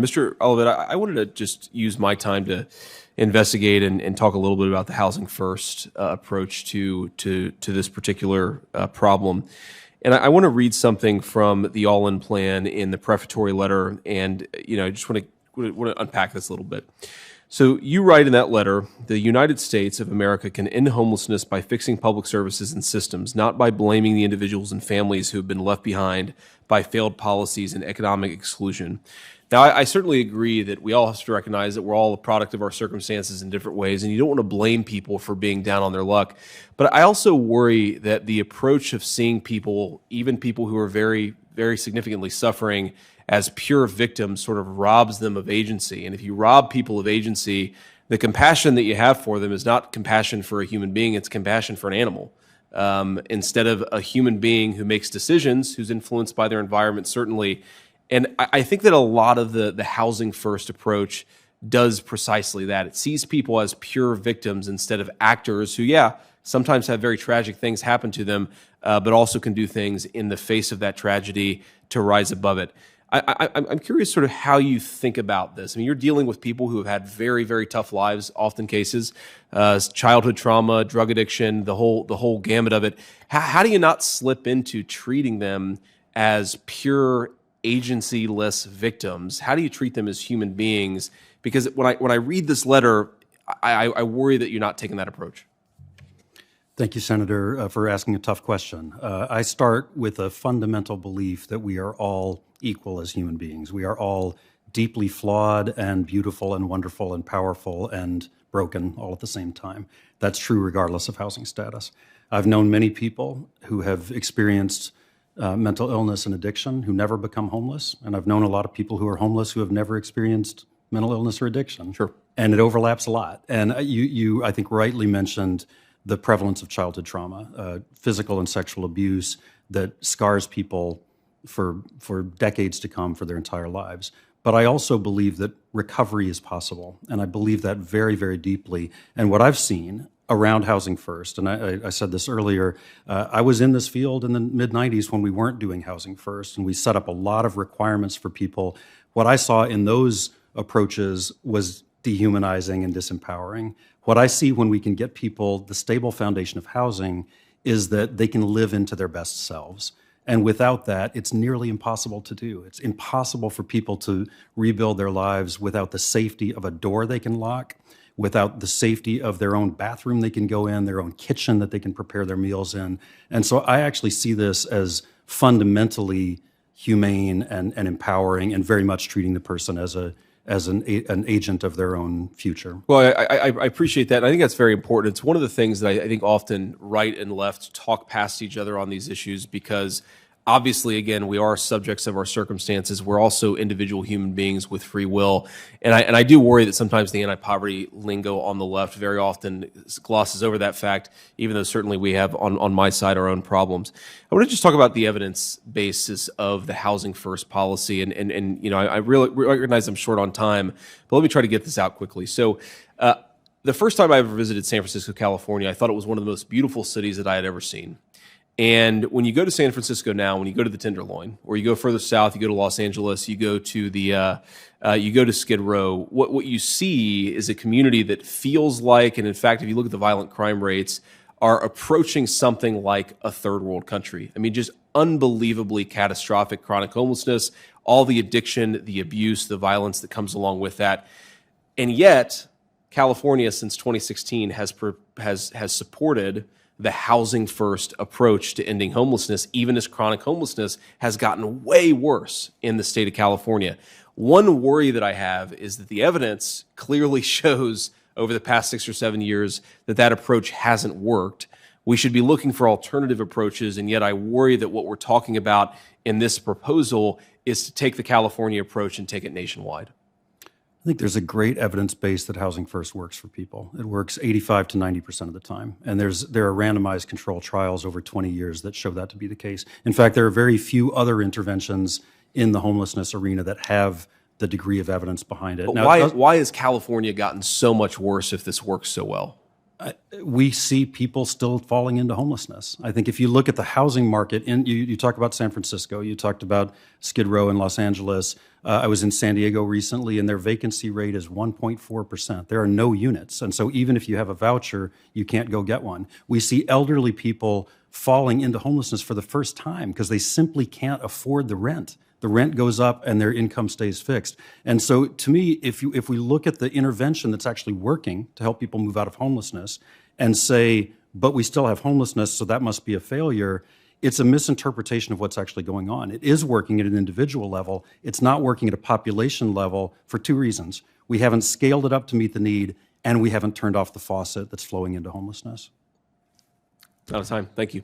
Mr. Olivet, I wanted to just use my time to investigate and talk a little bit about the housing first approach to this particular problem. And I want to read something from the All-In Plan in the prefatory letter, and I just want to unpack this a little bit. So you write in that letter, the United States of America can end homelessness by fixing public services and systems, not by blaming the individuals and families who have been left behind by failed policies and economic exclusion. Now, I certainly agree that we all have to recognize that we're all a product of our circumstances in different ways, and you don't want to blame people for being down on their luck. But I also worry that the approach of seeing people, even people who are very, very significantly suffering, as pure victims sort of robs them of agency. And if you rob people of agency, the compassion that you have for them is not compassion for a human being, it's compassion for an animal. Instead of a human being who makes decisions, who's influenced by their environment, certainly. And I think that a lot of the housing first approach does precisely that. It sees people as pure victims instead of actors who, sometimes have very tragic things happen to them, but also can do things in the face of that tragedy to rise above it. I'm curious sort of how you think about this. I mean, you're dealing with people who have had very, very tough lives, often cases, childhood trauma, drug addiction, the whole gamut of it. How do you not slip into treating them as pure agency-less victims? How do you treat them as human beings? Because when I read this letter, I worry that you're not taking that approach. Thank you, Senator, for asking a tough question. I start with a fundamental belief that we are all equal as human beings. We are all deeply flawed and beautiful and wonderful and powerful and broken all at the same time. That's true regardless of housing status. I've known many people who have experienced mental illness and addiction who never become homeless, and I've known a lot of people who are homeless who have never experienced mental illness or addiction. Sure. And it overlaps a lot. And you I think, rightly mentioned the prevalence of childhood trauma, physical and sexual abuse that scars people for decades to come, for their entire lives. But I also believe that recovery is possible, and I believe that very, very deeply. And what I've seen around Housing First, and I said this earlier, I was in this field in the mid-'90s when we weren't doing Housing First, and we set up a lot of requirements for people. What I saw in those approaches was dehumanizing and disempowering. What I see when we can get people the stable foundation of housing is that they can live into their best selves. And without that, it's nearly impossible to do. It's impossible for people to rebuild their lives without the safety of a door they can lock, without the safety of their own bathroom they can go in, their own kitchen that they can prepare their meals in. And so I actually see this as fundamentally humane and empowering, and very much treating the person as an agent of their own future. Well, I appreciate that. I think that's very important. It's one of the things that I think often right and left talk past each other on these issues, because obviously, again, we are subjects of our circumstances. We're also individual human beings with free will. And I do worry that sometimes the anti-poverty lingo on the left very often glosses over that fact, even though certainly we have on my side our own problems. I want to just talk about the evidence basis of the Housing First policy. And I really recognize I'm short on time, but let me try to get this out quickly. So the first time I ever visited San Francisco, California, I thought it was one of the most beautiful cities that I had ever seen. And when you go to San Francisco now, when you go to the Tenderloin, or you go further south, you go to Los Angeles, you go to Skid Row, what you see is a community that feels like, and in fact, if you look at the violent crime rates, are approaching something like a third world country. I mean, just unbelievably catastrophic chronic homelessness, all the addiction, the abuse, the violence that comes along with that. And yet, California, since 2016, has supported the housing first approach to ending homelessness, even as chronic homelessness has gotten way worse in the state of California. One worry that I have is that the evidence clearly shows over the past 6 or 7 years that approach hasn't worked. We should be looking for alternative approaches, and yet I worry that what we're talking about in this proposal is to take the California approach and take it nationwide. I think there's a great evidence base that Housing First works for people. It works 85 to 90% of the time. And there are randomized controlled trials over 20 years that show that to be the case. In fact, there are very few other interventions in the homelessness arena that have the degree of evidence behind it. But now, why has California gotten so much worse if this works so well? we see people still falling into homelessness. I think if you look at the housing market, and you talk about San Francisco, you talked about Skid Row in Los Angeles. I was in San Diego recently, and their vacancy rate is 1.4%. There are no units. And so even if you have a voucher, you can't go get one. We see elderly people falling into homelessness for the first time because they simply can't afford the rent. The rent goes up and their income stays fixed. And so to me, if we look at the intervention that's actually working to help people move out of homelessness and say, but we still have homelessness, so that must be a failure, it's a misinterpretation of what's actually going on. It is working at an individual level. It's not working at a population level for two reasons. We haven't scaled it up to meet the need, and we haven't turned off the faucet that's flowing into homelessness. Out of time. Thank you.